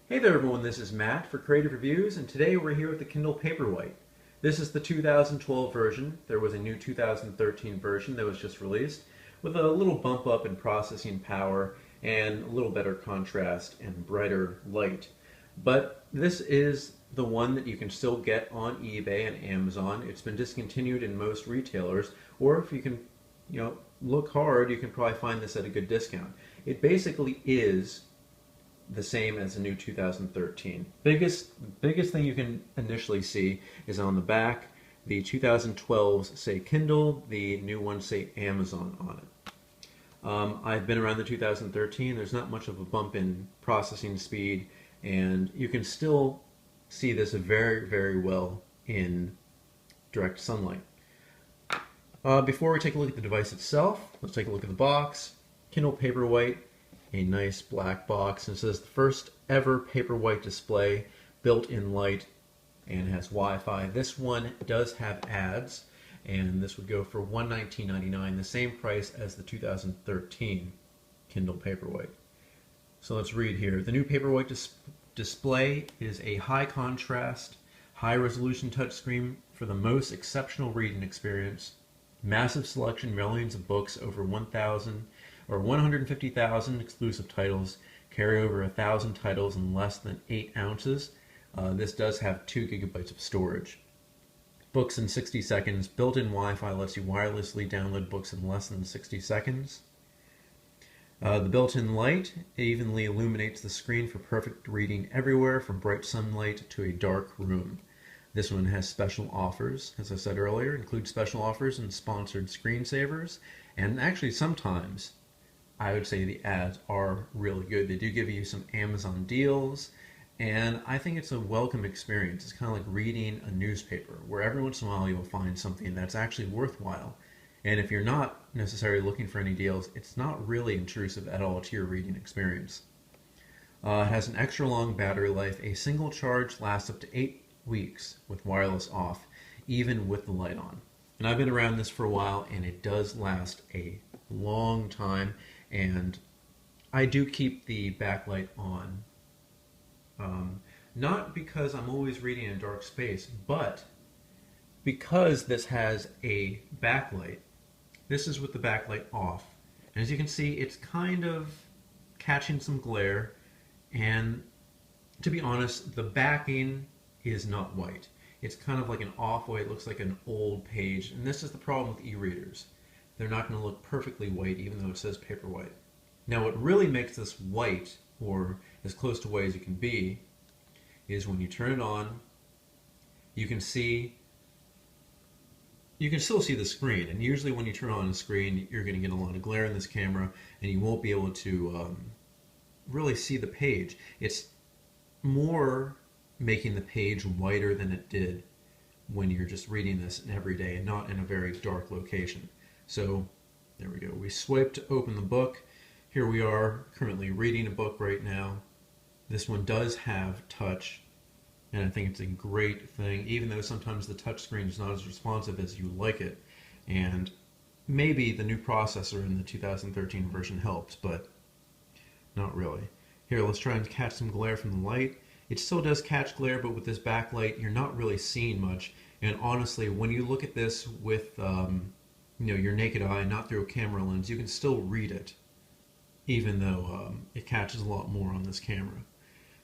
Hey there everyone, this is Matt for Creative Reviews, and today we're here with the Kindle Paperwhite. This is the 2012 version. There was a new 2013 version that was just released with a little bump up in processing power and a little better contrast and brighter light. But this is the one that you can still get on eBay and Amazon. It's been discontinued in most retailers, or if you can, look hard, you can probably find this at a good discount. It basically is the same as the new 2013. Biggest thing you can initially see is on the back. The 2012s say Kindle, the new ones say Amazon on it. I've been around the 2013. There's not much of a bump in processing speed, and you can still see this very, very well in direct sunlight. Before we take a look at the device itself, let's take a look at the box. Kindle Paperwhite, a nice black box, and it says the first ever Paperwhite display, built-in light, and has Wi-Fi. This one does have ads, and this would go for $119.99, the same price as the 2013 Kindle Paperwhite. So let's read here. The new Paperwhite display is a high contrast, high resolution touchscreen for the most exceptional reading experience. Massive selection, millions of books, over 1,000 or 150,000 exclusive titles, carry over 1,000 titles in less than 8 ounces. This does have 2 gigabytes of storage. Books in 60 seconds. Built-in Wi-Fi lets you wirelessly download books in less than 60 seconds. The built-in light evenly illuminates the screen for perfect reading everywhere, from bright sunlight to a dark room. This one has special offers, as I said earlier, includes special offers and sponsored screensavers, and actually sometimes I would say the ads are really good. They do give you some Amazon deals, and I think it's a welcome experience. It's kind of like reading a newspaper, where every once in a while you'll find something that's actually worthwhile. And if you're not necessarily looking for any deals, it's not really intrusive at all to your reading experience. It has an extra long battery life. A single charge lasts up to 8 weeks with wireless off, even with the light on. And I've been around this for a while, and it does last a long time, and I do keep the backlight on. Not because I'm always reading in a dark space, but because this has a backlight. This is with the backlight off. And as you can see, it's kind of catching some glare, and to be honest, the backing is not white. It's kind of like an off-white, it looks like an old page, and this is the problem with e-readers. They're not going to look perfectly white even though it says Paperwhite. Now what really makes this white, or as close to white as it can be, is when you turn it on, you can still see the screen, and usually when you turn on a screen you're going to get a lot of glare in this camera and you won't be able to really see the page. It's more making the page whiter than it did when you're just reading this every day and not in a very dark location. So there we go. We swipe to open the book. Here we are currently reading a book right now. This one does have touch, and I think it's a great thing, even though sometimes the touch screen is not as responsive as you like it. And maybe the new processor in the 2013 version helps, but not really. Here, let's try and catch some glare from the light. It still does catch glare, but with this backlight, you're not really seeing much. And honestly, when you look at this with your naked eye, not through a camera lens, you can still read it, even though it catches a lot more on this camera.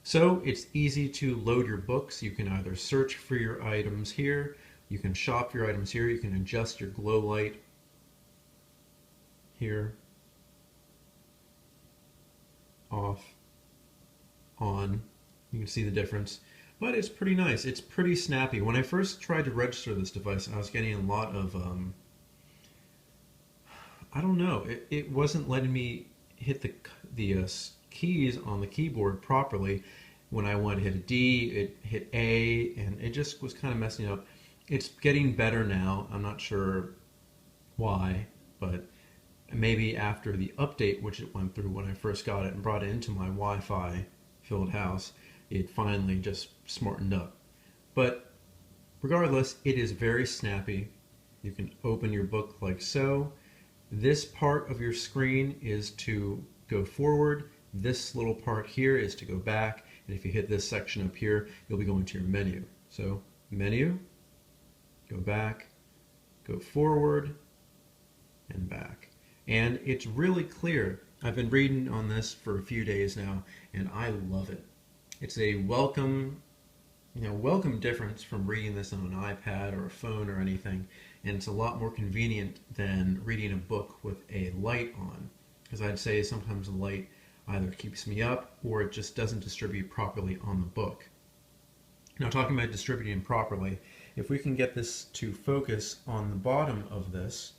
So it's easy to load your books. You can either search for your items here, you can shop your items here, you can adjust your glow light here, off, on. You can see the difference, but it's pretty nice. It's pretty snappy. When I first tried to register this device, I was getting a lot of, I don't know, it wasn't letting me hit the keys on the keyboard properly. When I wanted to hit a D, it hit A, and it just was kind of messing up. It's getting better now. I'm not sure why, but maybe after the update, which it went through when I first got it and brought it into my Wi-Fi filled house, it finally just smartened up. But regardless, it is very snappy. You can open your book like so. This part of your screen is to go forward. This little part here is to go back, And if you hit this section up here, you'll be going to your menu. So menu, go back, go forward, and back. And it's really clear. I've been reading on this for a few days now, and I love it. It's a welcome difference from reading this on an iPad or a phone or anything, and it's a lot more convenient than reading a book with a light on, because I'd say sometimes the light either keeps me up or it just doesn't distribute properly on the book. Now, talking about distributing properly, if we can get this to focus on the bottom of this,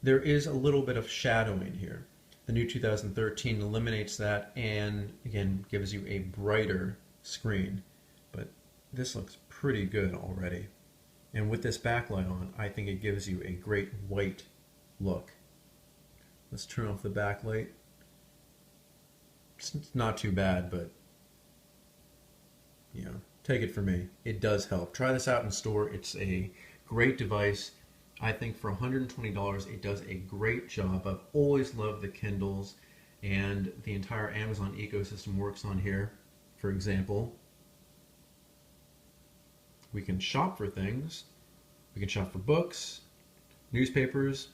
there is a little bit of shadowing here. The new 2013 eliminates that and again gives you a brighter screen, but this looks pretty good already. And with this backlight on, I think it gives you a great white look. Let's turn off the backlight. It's not too bad, but you know, take it from me, it does help. Try this out in store. It's a great device. I think for $120 it does a great job. I've always loved the Kindles, and the entire Amazon ecosystem works on here. For example, we can shop for things. We can shop for books, newspapers,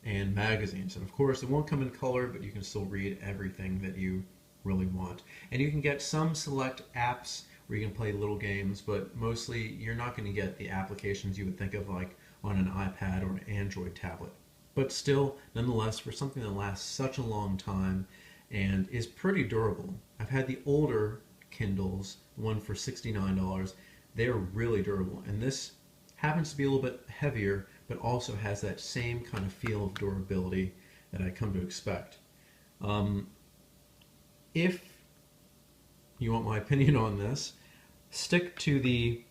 and magazines. And of course, it won't come in color, but you can still read everything that you really want. And you can get some select apps where you can play little games, but mostly you're not going to get the applications you would think of like on an iPad or an Android tablet. But still, nonetheless, for something that lasts such a long time and is pretty durable. I've had the older Kindles, one for $69. They're really durable, and this happens to be a little bit heavier, but also has that same kind of feel of durability that I come to expect. If you want my opinion on this, stick to the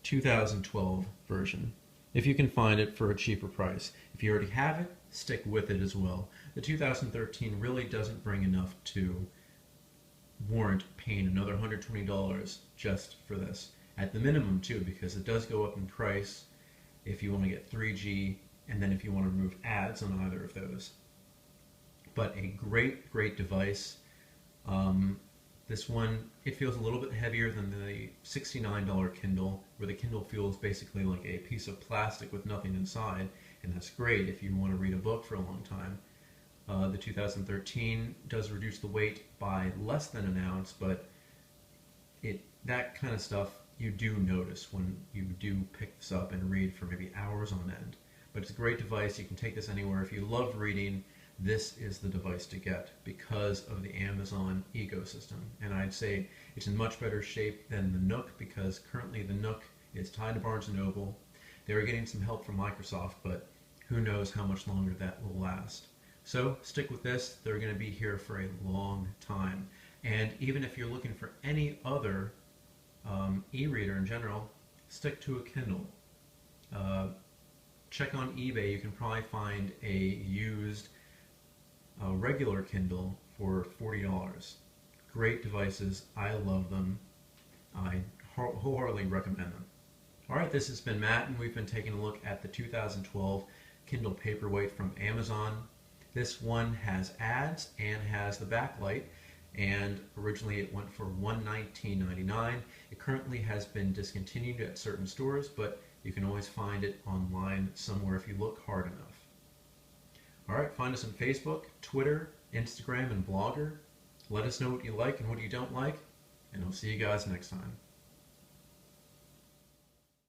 2012 version if you can find it for a cheaper price. If you already have it, stick with it as well. The 2013 really doesn't bring enough to warrant paying another $120 just for this. At the minimum too, because it does go up in price if you want to get 3G and then if you want to remove ads on either of those. But a great device. This one, it feels a little bit heavier than the $69 Kindle, where the Kindle feels basically like a piece of plastic with nothing inside, and that's great if you want to read a book for a long time. The 2013 does reduce the weight by less than an ounce, but that kind of stuff you do notice when you do pick this up and read for maybe hours on end. But it's a great device. You can take this anywhere. If you love reading, this is the device to get because of the Amazon ecosystem. And I'd say it's in much better shape than the Nook, because currently the Nook is tied to Barnes & Noble. They are getting some help from Microsoft, but who knows how much longer that will last. So stick with this. They're going to be here for a long time. And even if you're looking for any other e-reader in general, stick to a Kindle. Check on eBay. You can probably find a used regular Kindle for $40. Great devices. I love them. I wholeheartedly recommend them. Alright, this has been Matt, and we've been taking a look at the 2012 Kindle Paperwhite from Amazon. This one has ads and has the backlight, and originally it went for $119.99. It currently has been discontinued at certain stores, but you can always find it online somewhere if you look hard enough. Alright, find us on Facebook, Twitter, Instagram, and Blogger. Let us know what you like and what you don't like, and I'll see you guys next time.